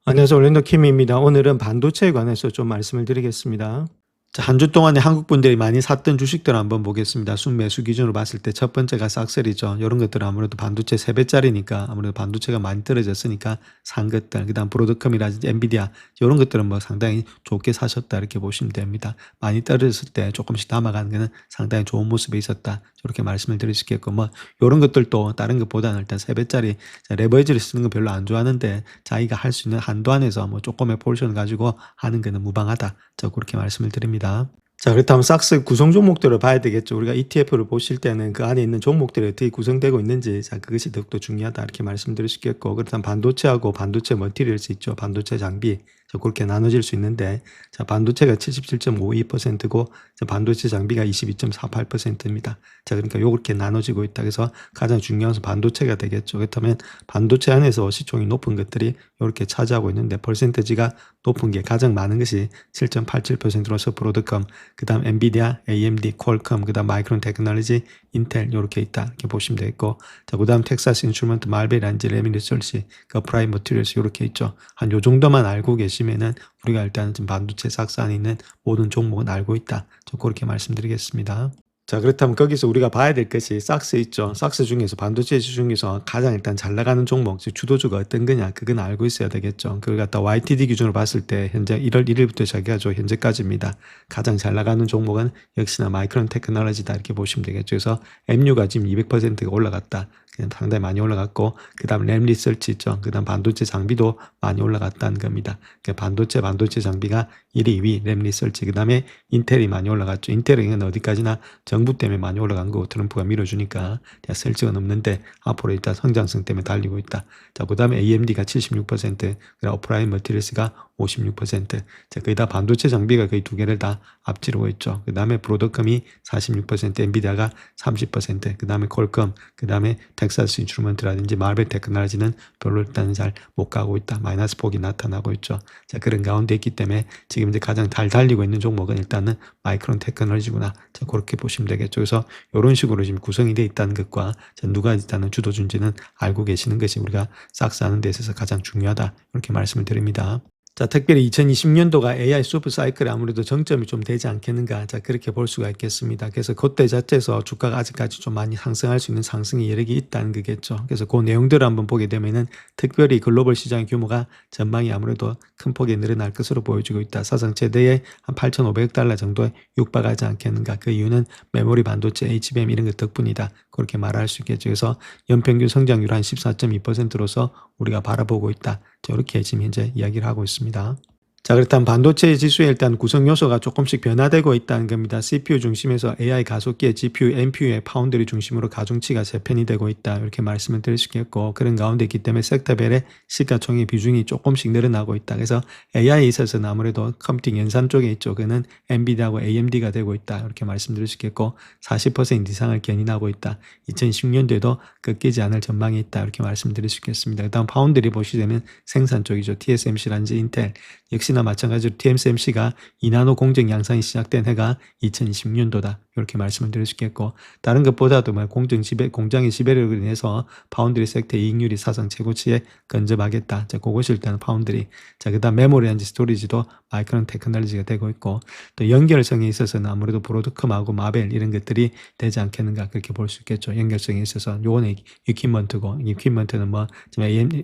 안녕하세요. 올랜도 킴입니다. 오늘은 반도체에 관해서 좀 말씀을 드리겠습니다. 자, 한 주 동안에 한국 분들이 많이 샀던 주식들을 한번 보겠습니다. 순매수 기준으로 봤을 때 첫 번째가 싹셀이죠. 이런 것들은 아무래도 반도체 3배짜리니까 아무래도 반도체가 많이 떨어졌으니까 산 것들, 그다음 브로드컴이라든지 엔비디아 이런 것들은 뭐 상당히 좋게 사셨다 이렇게 보시면 됩니다. 많이 떨어졌을 때 조금씩 담아가는 것은 상당히 좋은 모습에 있었다. 이렇게 말씀을 드릴 수 있겠고 뭐 이런 것들도 다른 것보다는 일단 3배짜리 레버리지를 쓰는 거 별로 안 좋아하는데 자기가 할 수 있는 한도 안에서 뭐 조금의 포지션 가지고 하는 거는 무방하다. 저 그렇게 말씀을 드립니다. 자, 그렇다면 싹스 구성 종목들을 봐야 되겠죠. 우리가 ETF를 보실 때는 그 안에 있는 종목들이 어떻게 구성되고 있는지, 자, 그것이 더욱더 중요하다. 이렇게 말씀드릴 수 있겠고, 그렇다면 반도체하고 반도체 머티리얼스 있죠. 반도체 장비. 자, 그렇게 나눠질 수 있는데, 자, 반도체가 77.52%고, 자, 반도체 장비가 22.48%입니다. 자, 그러니까 요렇게 나눠지고 있다. 그래서 가장 중요한 것은 반도체가 되겠죠. 그렇다면 반도체 안에서 시총이 높은 것들이 이렇게 차지하고 있는데, 퍼센테지가 높은 게 가장 많은 것이 7.87%로서 브로드컴, 그 다음 엔비디아, AMD, 퀄컴, 그 다음 마이크론 테크놀로지, 인텔 이렇게 있다 이렇게 보시면 되겠고, 자, 그 다음 텍사스 인슈먼트, 말베란지, 레미리설시, 그 프라임 머티리얼스 이렇게 있죠. 한 요 정도만 알고 계시면은 우리가 일단은 지금 반도체 삭스 안에 있는 모든 종목은 알고 있다. 저 그렇게 말씀드리겠습니다. 자, 그렇다면 거기서 우리가 봐야 될 것이 싹스 있죠. 싹스 중에서 반도체 중에서 가장 일단 잘 나가는 종목, 즉 주도주가 어떤 거냐, 그건 알고 있어야 되겠죠. 그걸 갖다 YTD 기준으로 봤을 때 현재 1월 1일부터 시작해가지고 현재까지입니다. 가장 잘 나가는 종목은 역시나 마이크론 테크놀로지다 이렇게 보시면 되겠죠. 그래서 MU가 지금 200%가 올라갔다. 그냥 상당히 많이 올라갔고, 그 다음 램 리서치 있죠. 그 다음 반도체 장비도 많이 올라갔다는 겁니다. 반도체 장비가 1위, 2위, 램 리서치, 그 다음에 인텔이 많이 올라갔죠. 인텔은 어디까지나 정부 때문에 많이 올라간 거고 트럼프가 밀어주니까 쓸 적은 없는데 앞으로 일단 성장성 때문에 달리고 있다. 자, 그 다음에 AMD가 76%, 어프라임 머티리얼스가 56%. 자, 거의 다 반도체 장비가 거의 두 개를 다 앞지르고 있죠. 그 다음에 브로드컴이 46%, 엔비디아가 30%, 그 다음에 퀄컴, 그 다음에 텍사스 인스트루먼트라든지 마벨 테크놀로지는 별로 일단 잘 못 가고 있다. 마이너스 폭이 나타나고 있죠. 자, 그런 가운데 있기 때문에 지금 이제 가장 잘 달리고 있는 종목은 일단은 마이크론 테크놀로지구나. 자, 그렇게 보시면 되겠죠. 그래서 이런 식으로 지금 구성이 되어 있다는 것과 누가 일단은 주도주인지는 알고 계시는 것이 우리가 싹스 하는 데 있어서 가장 중요하다. 이렇게 말씀을 드립니다. 자, 특별히 2020년도가 AI 슈퍼 사이클에 아무래도 정점이 좀 되지 않겠는가. 자, 그렇게 볼 수가 있겠습니다. 그래서 그때 자체에서 주가가 아직까지 좀 많이 상승할 수 있는 상승이 여력이 있다는 거겠죠. 그래서 그 내용들을 한번 보게 되면은 특별히 글로벌 시장의 규모가 전망이 아무래도 큰 폭이 늘어날 것으로 보여지고 있다. 사상 최대의 한 8,500억 달러 정도에 육박하지 않겠는가. 그 이유는 메모리 반도체, HBM 이런 것 덕분이다. 그렇게 말할 수 있겠죠. 그래서 연평균 성장률 한 14.2%로서 우리가 바라보고 있다. 이렇게 지금 현재 이야기를 하고 있습니다. 자, 그렇다면 반도체 지수에 일단 구성 요소가 조금씩 변화되고 있다는 겁니다. CPU 중심에서 AI 가속기에 GPU, NPU의 파운드리 중심으로 가중치가 재편이 되고 있다. 이렇게 말씀을 드릴 수 있겠고, 그런 가운데 있기 때문에 섹터별의 시가총액 비중이 조금씩 늘어나고 있다. 그래서 AI에 있어서는 아무래도 컴퓨팅 연산 쪽에 있죠. 그는 엔비디아하고 AMD가 되고 있다. 이렇게 말씀드릴 수 있겠고, 40% 이상을 견인하고 있다. 2010년도에도 꺾이지 않을 전망이 있다. 이렇게 말씀드릴 수 있겠습니다. 그 다음 파운드리 보시면 생산 쪽이죠. TSMC라든지 인텔, 역시나 마찬가지로 TSMC가 2나노 공정 양산이 시작된 해가 2020년도다. 이렇게 말씀을 드릴 수 있겠고, 다른 것보다도 공장의 지배력으로 인해서 파운드리 섹터 이익률이 사상 최고치에 근접하겠다. 자, 그것이 일단 파운드리. 자, 그 다음 메모리한지 스토리지도 마이크론 테크놀로지가 되고 있고, 또 연결성에 있어서는 아무래도 브로드컴하고 마벨 이런 것들이 되지 않겠는가. 그렇게 볼 수 있겠죠. 연결성에 있어서 요거는 이퀴먼트고, 이퀴먼트는 뭐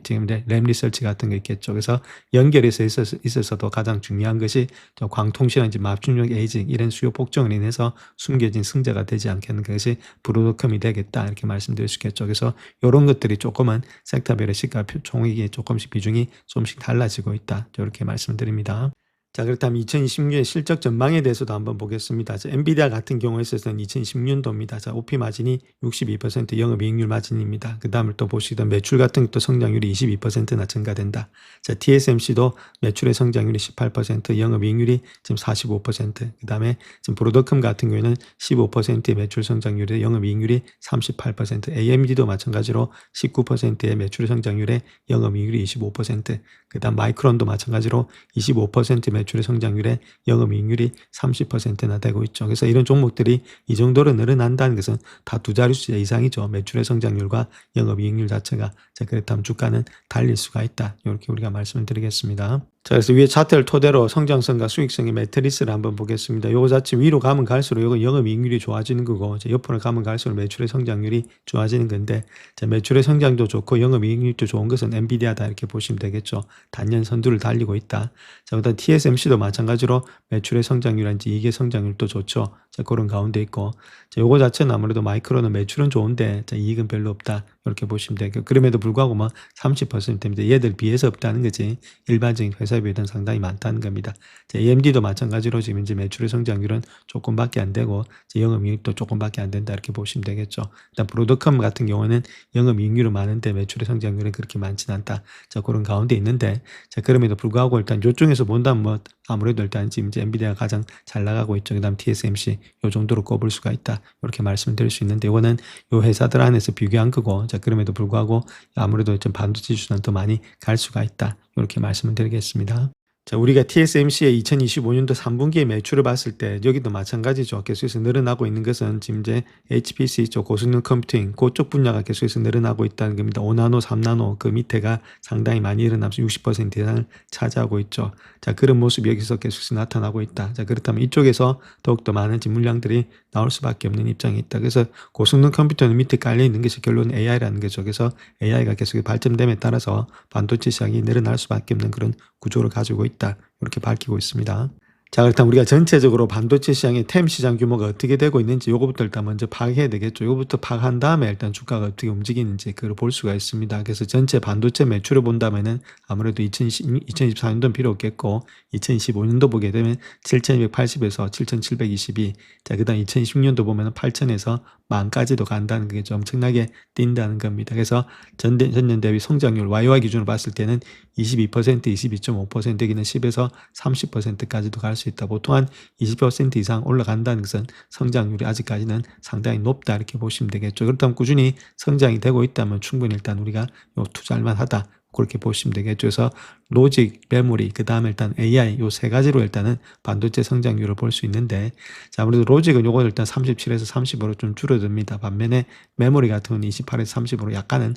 지금 램 리서치 같은 거 있겠죠. 그래서 연결에서 있어서도 가장 중요한 것이 광통시라든지 맞춤형 에이징 이런 수요 폭증으로 인해서 숨겨진 승자가 되지 않겠는 것이 브로드컴이 되겠다. 이렇게 말씀드릴 수 있겠죠. 그래서 이런 것들이 조금은 섹터별의 시가 총액이 조금씩 비중이 조금씩 달라지고 있다. 이렇게 말씀드립니다. 자, 그렇다면 2020년 실적 전망에 대해서도 한번 보겠습니다. 자, 엔비디아 같은 경우에 있어서는 2010년도입니다. 자, OP 마진이 62% 영업이익률 마진입니다. 그 다음을 또 보시던 매출 같은 것도 성장률이 22%나 증가된다. 자, TSMC도 매출의 성장률이 18%, 영업이익률이 지금 45%, 그 다음에 지금 브로드컴 같은 경우에는 15%의 매출 성장률에 영업이익률이 38%, AMD도 마찬가지로 19%의 매출 성장률에 영업이익률이 25%, 그 다음 마이크론도 마찬가지로 25% 매출의 성장률에 영업이익률이 30%나 되고 있죠. 그래서 이런 종목들이 이 정도로 늘어난다는 것은 다 두 자릿수 이상이죠. 매출의 성장률과 영업이익률 자체가. 자, 그렇다면 주가는 달릴 수가 있다. 이렇게 우리가 말씀을 드리겠습니다. 자, 그래서 위에 차트를 토대로 성장성과 수익성의 매트리스를 한번 보겠습니다. 요거 자체 위로 가면 갈수록 요거 영업이익률이 좋아지는 거고, 옆으로 가면 갈수록 매출의 성장률이 좋아지는 건데, 자, 매출의 성장도 좋고 영업이익률도 좋은 것은 엔비디아다 이렇게 보시면 되겠죠. 단년 선두를 달리고 있다. 자, 그다음 TSMC도 마찬가지로 매출의 성장률인지 이익의 성장률도 좋죠. 자, 그런 가운데 있고, 자, 요거 자체는 아무래도 마이크로는 매출은 좋은데, 자, 이익은 별로 없다. 이렇게 보시면 되고, 그럼에도 불구하고 뭐 30%입니다. 얘들 비해서 없다는 거지. 일반적인 회사에 비해서는 상당히 많다는 겁니다. 자, AMD도 마찬가지로 지금 이제 매출의 성장률은 조금밖에 안 되고, 영업이익도 조금밖에 안 된다. 이렇게 보시면 되겠죠. 일단 브로드컴 같은 경우는 영업이익률은 많은데 매출의 성장률은 그렇게 많지는 않다. 자, 그런 가운데 있는데, 자, 그럼에도 불구하고 일단 요쪽에서 본다면 뭐 아무래도 일단 지금 이제 엔비디아가 가장 잘 나가고 있죠. 그다음 TSMC 요 정도로 꼽을 수가 있다. 이렇게 말씀을 드릴 수 있는데, 이거는 요 회사들 안에서 비교한 거고, 자, 그럼에도 불구하고 아무래도 좀 반도체 주는 더 많이 갈 수가 있다. 이렇게 말씀을 드리겠습니다. 자, 우리가 TSMC의 2025년도 3분기의 매출을 봤을 때 여기도 마찬가지죠. 계속해서 늘어나고 있는 것은 지금 이제 HPC 쪽 고성능 컴퓨팅 그쪽 분야가 계속해서 늘어나고 있다는 겁니다. 5나노, 3나노 그 밑에가 상당히 많이 일어나면서 60% 이상을 차지하고 있죠. 자, 그런 모습이 여기서 계속해서 나타나고 있다. 자, 그렇다면 이쪽에서 더욱더 많은 물량들이 나올 수밖에 없는 입장이 있다. 그래서 고성능 컴퓨터는 밑에 깔려 있는 것이 결론은 AI라는 거죠. 그래서 AI가 계속 발전됨에 따라서 반도체 시장이 늘어날 수밖에 없는 그런 구조를 가지고 있다. 이렇게 밝히고 있습니다. 자, 그렇다면 우리가 전체적으로 반도체 시장의 템 시장 규모가 어떻게 되고 있는지 요거부터 일단 먼저 파악해야 되겠죠. 요거부터 파악한 다음에 일단 주가가 어떻게 움직이는지 그걸 볼 수가 있습니다. 그래서 전체 반도체 매출을 본다면은 아무래도 2024년도는 필요 없겠고 2025년도 보게 되면 7,280에서 7,722. 자, 그다음 2026년도 보면은 8,000에서 10,000까지도 간다는 게 좀 엄청나게 뛴다는 겁니다. 그래서 전년 대비 성장률 YOY 기준으로 봤을 때는 22%, 22.5% 여기는 10에서 30%까지도 갈 수 있다. 보통 한 20% 이상 올라간다는 것은 성장률이 아직까지는 상당히 높다 이렇게 보시면 되겠죠. 그렇다면 꾸준히 성장이 되고 있다면 충분히 일단 우리가 요 투자할 만하다. 그렇게 보시면 되겠죠. 그래서 로직, 메모리, 그 다음에 일단 AI 요 세 가지로 일단은 반도체 성장률을 볼 수 있는데, 자, 아무래도 로직은 요거 일단 37에서 30으로 좀 줄어듭니다. 반면에 메모리 같은 건 28에서 30으로 약간은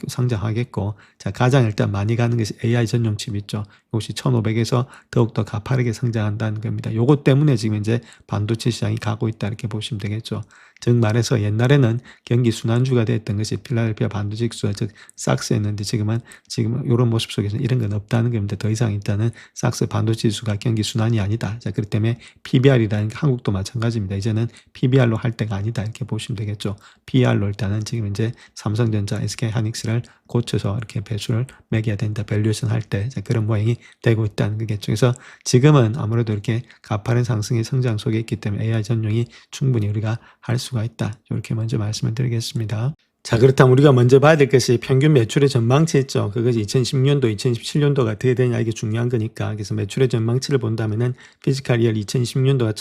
성장하겠고, 자, 가장 일단 많이 가는 것이 AI 전용 칩 있죠. 이것이 1500에서 더욱더 가파르게 성장한다는 겁니다. 요것 때문에 지금 이제 반도체 시장이 가고 있다 이렇게 보시면 되겠죠. 즉 말해서 옛날에는 경기 순환주가 됐던 것이 필라델피아 반도체 지수와 즉 삭스였는데 지금 이런 모습 속에서 이런 건 없다는 겁니다. 더 이상 일단은 삭스 반도체 지수가 경기 순환이 아니다. 자, 그렇기 때문에 PBR이라는 게 한국도 마찬가지입니다. 이제는 PBR로 할 때가 아니다 이렇게 보시면 되겠죠. PR로 일단은 지금 이제 삼성전자, SK하이닉스를 고쳐서 이렇게 배수를 매겨야 된다. 밸류에이션 할 때 그런 모양이 되고 있다는 거겠죠. 그래서 지금은 아무래도 이렇게 가파른 상승의 성장 속에 있기 때문에 AI 전용이 충분히 우리가 할 수가 있다. 이렇게 먼저 말씀을 드리겠습니다. 자, 그렇다면 우리가 먼저 봐야 될 것이 평균 매출의 전망치 있죠. 그것이 2010년도, 2017년도가 어떻게 되냐 이게 중요한 거니까. 그래서 매출의 전망치를 본다면은 피지컬 이어 2016년도가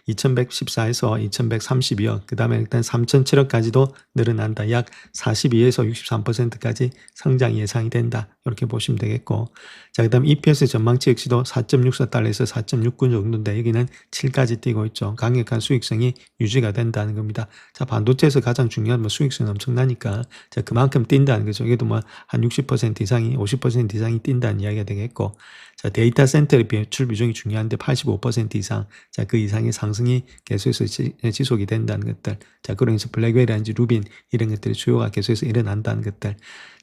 2,114에서 2,132억, 그 다음에 일단 3,007억까지도 늘어난다. 약 42에서 63%까지 성장이 예상이 된다. 이렇게 보시면 되겠고. 자, 그 다음 EPS 전망치 역시도 4.64달러에서 4.69 정도인데 여기는 7까지 뛰고 있죠. 강력한 수익성이 유지가 된다는 겁니다. 자, 반도체에서 가장 중요한 수익성이 엄청나니까 자, 그만큼 뛴다는 거죠. 이게도 뭐 한 60% 이상이 50% 이상이 뛴다는 이야기가 되겠고. 자, 데이터 센터의 매출 비중이 중요한데 85% 이상. 자, 그 이상의 상승이 계속해서 지속이 된다는 것들. 자, 그러면서 블랙웰이라든지 루빈 이런 것들이 수요가 계속해서 일어난다는 것들.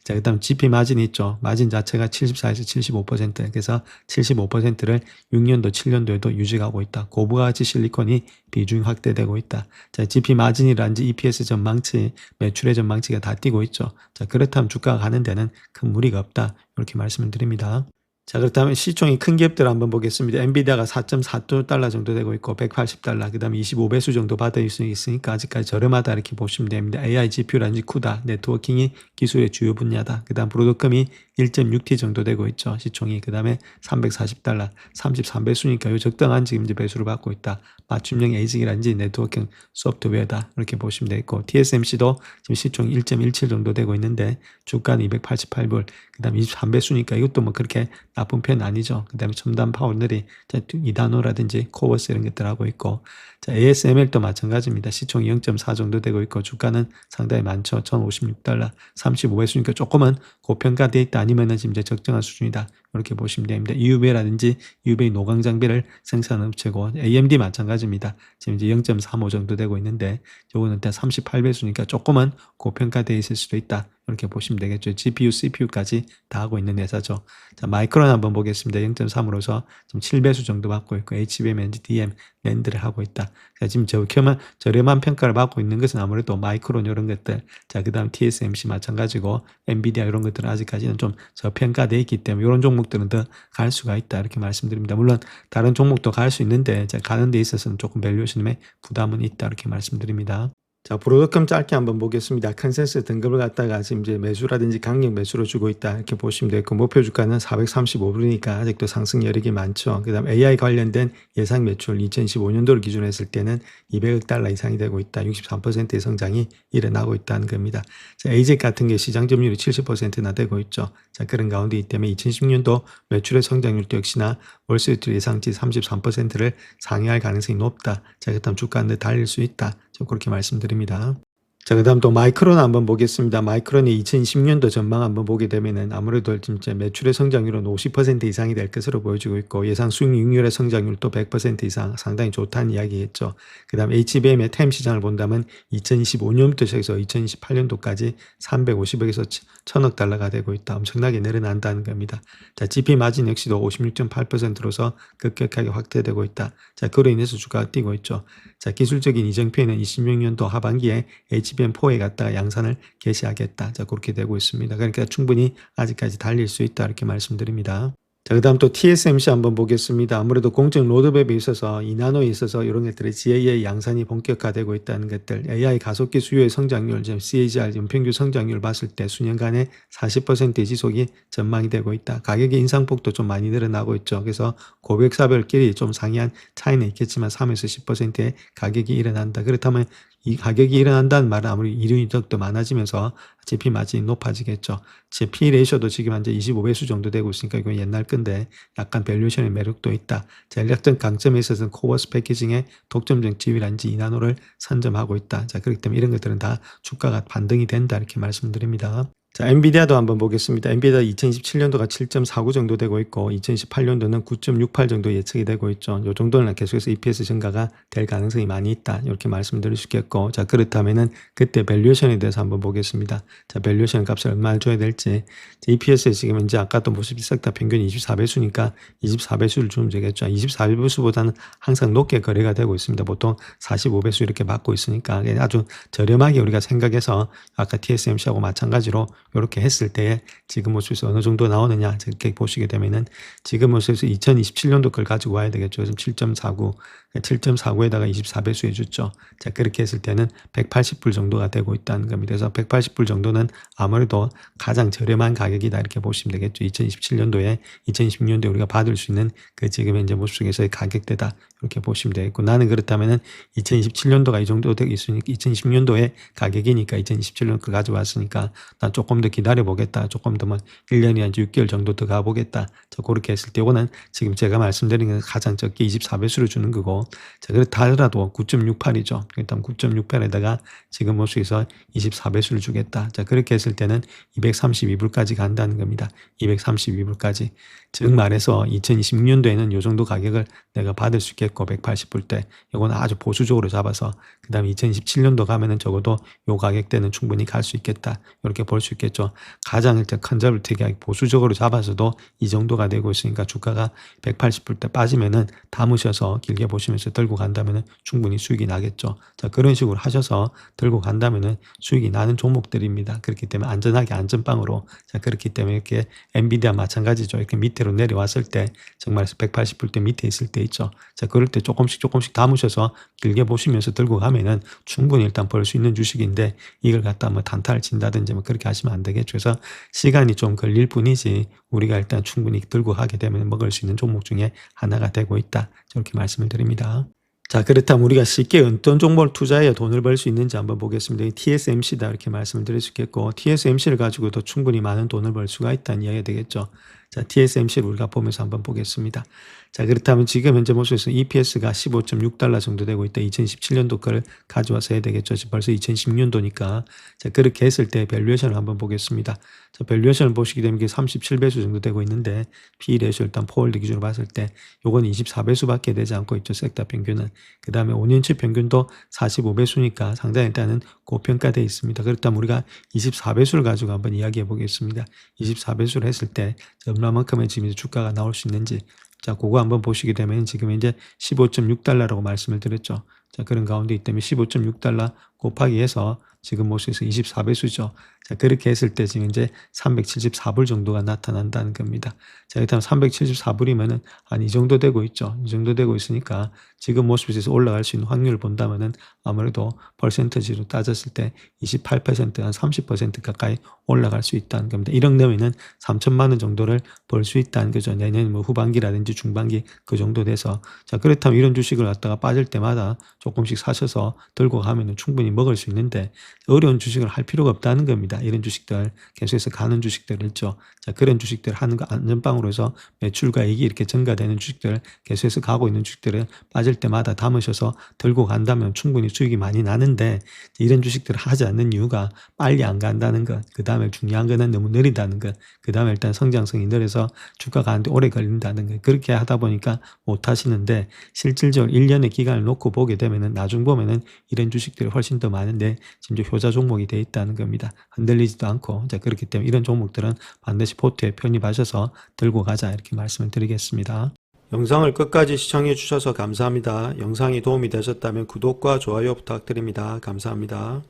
자, 그 다음 GP 마진이 있죠. 마진 자체가 74에서 75%. 그래서 75%를 6년도, 7년도에도 유지하고 있다. 고부가치 실리콘이 비중이 확대되고 있다. 자, GP 마진이라든지 EPS 전망치, 매출의 전망치가 다 뛰고 있죠. 자, 그렇다면 주가가 가는 데는 큰 무리가 없다. 이렇게 말씀을 드립니다. 자, 그렇다면 시총이 큰 기업들 한번 보겠습니다. 엔비디아가 4.4달러 정도 되고 있고 180달러, 그 다음에 25배수 정도 받을 수 있으니까 아직까지 저렴하다 이렇게 보시면 됩니다. AI, GPU라든지 쿠다, 네트워킹이 기술의 주요 분야다. 그 다음 브로드컴이 1.6T 정도 되고 있죠. 시총이. 그 다음에 $340, 33배수니까 요 적당한 지금 이제 배수를 받고 있다. 맞춤형 ASIC이라든지 네트워킹 소프트웨어다. 이렇게 보시면 되겠고, TSMC도 지금 시총 1.17 정도 되고 있는데, 주가는 288불, 그 다음에 23배수니까 이것도 뭐 그렇게 나쁜 편 아니죠. 그 다음에 첨단 파워들이 2나노라든지 코버스 이런 것들 하고 있고, 자, ASML도 마찬가지입니다. 시총이 0.4 정도 되고 있고, 주가는 상당히 많죠. $1,056, 35배수니까 조금은 고평가되어 있다. 아니면은 지금 이제 적정한 수준이다. 이렇게 보시면 됩니다. EUV라든지 UV 노광 장비를 생산하는 업체고, AMD 마찬가지입니다. 지금 이제 0.35 정도 되고 있는데, 요거는 38배수니까 조금은 고평가되어 있을 수도 있다. 이렇게 보시면 되겠죠. GPU, CPU까지 다 하고 있는 회사죠. 자, 마이크론 한번 보겠습니다. 0.3으로서 지금 7배수 정도 받고 있고, HBM, NVDM, 랜드를 하고 있다. 자, 지금 저렴한 평가를 받고 있는 것은 아무래도 마이크론 이런 것들, 자, 그 다음 TSMC 마찬가지고, 엔비디아 이런 것들은 아직까지는 좀 저평가되어 있기 때문에 이런 종목들은 더 갈 수가 있다. 이렇게 말씀드립니다. 물론 다른 종목도 갈 수 있는데, 자, 가는 데 있어서는 조금 밸류에이션에 부담은 있다. 이렇게 말씀드립니다. 자, 브로드컴 짧게 한번 보겠습니다. 컨센서스 등급을 갖다가 지금 이제 매수라든지 강력 매수로 주고 있다. 이렇게 보시면 되고, 목표 주가는 435불이니까 아직도 상승 여력이 많죠. 그 다음 AI 관련된 예상 매출 2015년도를 기준으로 했을 때는 $200억 이상이 되고 있다. 63%의 성장이 일어나고 있다는 겁니다. 자, AZ 같은 게 시장 점유율이 70%나 되고 있죠. 자, 그런 가운데이기 때문에 2010년도 매출의 성장률도 역시나 월스트리트 예상치 33%를 상회할 가능성이 높다. 자, 그 다음 주가는 달릴 수 있다. 그렇게 말씀드립니다. 자, 그 다음 또 마이크론 한번 보겠습니다. 마이크론이 2010년도 전망 한번 보게 되면은 아무래도 진짜 매출의 성장률은 50% 이상이 될 것으로 보여지고 있고, 예상 수익률의 성장률도 100% 이상 상당히 좋다는 이야기겠죠. 그 다음 HBM의 템 시장을 본다면 2025년부터 시작해서 2028년도까지 350억에서 1000억 달러가 되고 있다. 엄청나게 늘어난다는 겁니다. 자, GP 마진 역시도 56.8%로서 급격하게 확대되고 있다. 자, 그로 인해서 주가가 뛰고 있죠. 자, 기술적인 이정표에는 26년도 하반기에 HBM4에 갖다가 양산을 개시하겠다. 자, 그렇게 되고 있습니다. 그러니까 충분히 아직까지 달릴 수 있다. 이렇게 말씀드립니다. 자, 그 다음 또 TSMC 한번 보겠습니다. 아무래도 공정 로드맵에 있어서 2나노에 있어서 이런 것들의 GAA 양산이 본격화되고 있다는 것들, AI 가속기 수요의 성장률, 지금 CAGR 연평균 성장률 봤을 때 수년간에 40%의 지속이 전망이 되고 있다. 가격의 인상폭도 좀 많이 늘어나고 있죠. 그래서 고객사별끼리 좀 상이한 차이는 있겠지만 3에서 10%의 가격이 일어난다. 그렇다면 이 가격이 일어난다는 말은 아무리 이윤 이득도 많아지면서 GP 마진이 높아지겠죠. 제 P 레이셔도 지금 현재 25배수 정도 되고 있으니까 이건 옛날 건데 약간 밸류에이션의 매력도 있다. 전략적 강점에 있어서는 코어스 패키징의 독점적 지위란지 2나노를 선점하고 있다. 자, 그렇기 때문에 이런 것들은 다 주가가 반등이 된다. 이렇게 말씀드립니다. 자, 엔비디아도 한번 보겠습니다. 엔비디아 2017년도가 7.49 정도 되고 있고 2018년도는 9.68 정도 예측이 되고 있죠. 이 정도는 계속해서 EPS 증가가 될 가능성이 많이 있다. 이렇게 말씀드릴 수 있겠고, 자, 그렇다면은 그때 밸류에이션에 대해서 한번 보겠습니다. 자, 밸류에이션 값을 얼마를 줘야 될지. EPS에 지금 이제 아까도 보시피 싹다 평균이 24배수니까 24배수를 주면 되겠죠. 24배수보다는 항상 높게 거래가 되고 있습니다. 보통 45배수 이렇게 받고 있으니까 아주 저렴하게 우리가 생각해서 아까 TSMC하고 마찬가지로 이렇게 했을 때에 지금 모습에서 어느 정도 나오느냐 이렇게 보시게 되면은 지금 모습에서 2027년도 걸 가지고 와야 되겠죠. 그래서 7.49, 7.49에다가 24배수 해줬죠. 자, 그렇게 했을 때는 180불 정도가 되고 있다는 겁니다. 그래서 180불 정도는 아무래도 가장 저렴한 가격이다 이렇게 보시면 되겠죠. 2027년도에 2020년도에 우리가 받을 수 있는 그 지금 현재 모습 속에서의 가격대다 이렇게 보시면 되겠고, 나는 그렇다면은 2027년도가 이 정도 되고 있으니까 2020년도에 가격이니까 2027년 걸 가져왔으니까 난 조금 더 기다려 보겠다. 조금 더 뭐 1년이 한 6개월 정도 더 가보겠다. 자, 그렇게 했을 때 이거는 지금 제가 말씀드린 건 가장 적게 24배수를 주는 거고, 자, 그렇다 하더라도 9.68이죠. 일단 9.68에다가 지금 모습에서 24배수를 주겠다. 자, 그렇게 했을 때는 232불까지 간다는 겁니다. 232불까지. 즉 말해서 2026년도에는 이 정도 가격을 내가 받을 수 있겠고, 180불 때 이건 아주 보수적으로 잡아서 그 다음에 2027년도 가면은 적어도 요 가격대는 충분히 갈 수 있겠다. 이렇게 볼 수 있겠죠. 가장 일단 컨저버티브하게 보수적으로 잡아서도 이 정도가 되고 있으니까 주가가 180불 때 빠지면은 담으셔서 길게 보시면서 들고 간다면은 충분히 수익이 나겠죠. 자, 그런 식으로 하셔서 들고 간다면은 수익이 나는 종목들입니다. 그렇기 때문에 안전하게 안전빵으로, 자, 그렇기 때문에 이렇게 엔비디아 마찬가지죠. 이렇게 밑으로 내려왔을 때 정말 180불 때 밑에 있을 때 있죠. 자, 그럴 때 조금씩 담으셔서 길게 보시면서 들고 가면은 충분히 일단 벌 수 있는 주식인데, 이걸 갖다 뭐 단타를 친다든지 뭐 그렇게 하시면 안 안 되겠죠. 그래서 시간이 좀 걸릴 뿐이지 우리가 일단 충분히 들고 가게 되면 먹을 수 있는 종목 중에 하나가 되고 있다. 저렇게 말씀을 드립니다. 자, 그렇다면 우리가 쉽게 어떤 종목을 투자해야 돈을 벌 수 있는지 한번 보겠습니다. 이 TSMC다 이렇게 말씀을 드릴 수 있겠고, TSMC를 가지고도 충분히 많은 돈을 벌 수가 있다는 이야기가 되겠죠. 자, TSMC를 우리가 보면서 한번 보겠습니다. 자, 그렇다면 지금 현재 모습에서 EPS가 15.6달러 정도 되고 있다. 2017년도 거를 가져와서 해야 되겠죠. 벌써 2016년도니까. 자, 그렇게 했을 때 밸류에이션을 한번 보겠습니다. 자, 밸류에이션을 보시게 되면 이게 37배수 정도 되고 있는데, P 레이쇼 일단 포월드 기준으로 봤을 때 요건 24배수밖에 되지 않고 있죠. 섹터 평균은. 그 다음에 5년치 평균도 45배수니까 상당히 일단은 고평가되어 있습니다. 그렇다면 우리가 24배수를 가지고 한번 이야기해 보겠습니다. 24배수를 했을 때 얼마만큼의 지금 주가가 나올 수 있는지, 자, 그거 한번 보시게 되면 지금 이제 15.6달러라고 말씀을 드렸죠. 자, 그런 가운데 있다면 15.6달러 곱하기 해서 지금 모습에서 24배수죠. 자, 그렇게 했을 때 지금 이제 374불 정도가 나타난다는 겁니다. 자, 그렇다면 374불이면은 한 이 정도 되고 있죠. 이 정도 되고 있으니까 지금 모습에서 올라갈 수 있는 확률을 본다면은 아무래도 퍼센트지로 따졌을 때 28%, 한 30% 가까이 올라갈 수 있다는 겁니다. 1억 내면은 3천만 원 정도를 벌 수 있다는 거죠. 내년 뭐 후반기라든지 중반기 그 정도 돼서. 자, 그렇다면 이런 주식을 갖다가 빠질 때마다 조금씩 사셔서 들고 가면은 충분히 먹을 수 있는데 어려운 주식을 할 필요가 없다는 겁니다. 이런 주식들 계속해서 가는 주식들 있죠. 자, 그런 주식들 하는 거 안전빵으로 해서 매출과 이익이 이렇게 증가되는 주식들 계속해서 가고 있는 주식들을 빠질 때마다 담으셔서 들고 간다면 충분히 수익이 많이 나는데 이런 주식들을 하지 않는 이유가 빨리 안 간다는 것, 그 다음에 중요한 거는 너무 느리다는 것, 그 다음에 일단 성장성이 느려서 주가가 가는데 오래 걸린다는 것, 그렇게 하다 보니까 못 하시는데 실질적으로 1년의 기간을 놓고 보게 되면은 나중 보면은 이런 주식들이 훨씬 더 많은데 심지어 효자 종목이 돼 있다는 겁니다. 흔들리지도 않고. 자, 그렇기 때문에 이런 종목들은 반드시 포트에 편입하셔서 들고 가자 이렇게 말씀을 드리겠습니다. 영상을 끝까지 시청해 주셔서 감사합니다. 영상이 도움이 되셨다면 구독과 좋아요 부탁드립니다. 감사합니다.